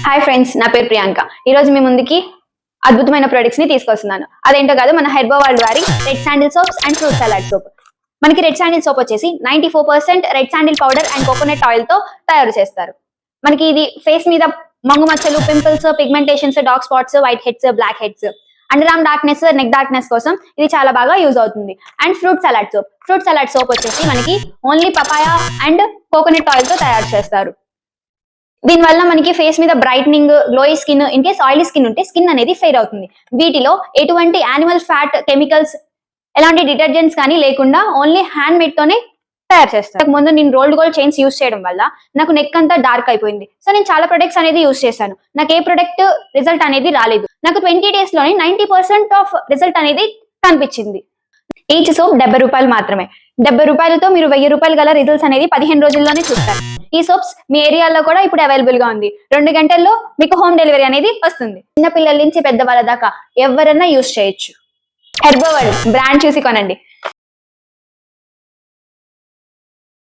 Hi friends, నా పేరు ప్రియాంక. ఈ రోజు మీ ముందుకి అద్భుతమైన ప్రొడక్ట్స్ ని తీసుకొస్తున్నాను. అదేంటో కాదు, మన హెర్బో వరల్డ్ వారి red sandal soaps and fruit salad soap. మనకి రెడ్ శాండిల్ సోప్ వచ్చేసి 94% red sandal powder and coconut oil తో తయారు చేస్తారు. మనకి ఇది ఫేస్ మీద మంగు మచ్చలు, pimples, pigmentations, dark spots, white heads, black heads, under arm darkness, neck darkness కోసం ఇది చాలా బాగా యూజ్ అవుతుంది. అండ్ ఫ్రూట్ సలాడ్ సోప్ వచ్చేసి మనకి only papaya and coconut oil తో తయారు చేస్తారు. దీని వల్ల మనకి ఫేస్ మీద brightening, glowy skin, in case oily skin ఉంటే స్కిన్ అనేది ఫెయిర్ అవుతుంది. వీటిలో ఎటువంటి యానిమల్ ఫ్యాట్, కెమికల్స్, ఎలాంటి డిటర్జెంట్స్ కానీ లేకుండా ఓన్లీ హ్యాండ్ మేడ్ తోనే తయారు చేస్తాను. ముందు నేను రోల్డ్ గోల్డ్ చైన్స్ యూస్ చేయడం వల్ల నాకు నెక్ అంతా డార్క్ అయిపోయింది. సో నేను చాలా ప్రొడక్ట్స్ అనేది యూస్ చేశాను. నాకు ఏ ప్రొడక్ట్ రిజల్ట్ అనేది రాలేదు. నాకు 20 days లోనే 90% ఆఫ్ రిజల్ట్ అనేది కనిపించింది. ఈచ్ సోప్ 70 రూపాయలు మాత్రమే. 70 రూపాయలతో మీరు 1000 రూపాయలు గల రిజల్ట్స్ అనేది 15 రోజుల్లోనే చూస్తారు. ఈ సోప్స్ మీ ఏరియాలో కూడా ఇప్పుడు అవైలబుల్ గా ఉంది. 2 గంటల్లో మీకు హోమ్ డెలివరీ అనేది వస్తుంది. చిన్న పిల్లల నుంచి పెద్దవాళ్ళ దాకా ఎవరన్నా యూస్ చేయొచ్చు. హెర్బో వరల్డ్ బ్రాండ్ చూసి కొనండి.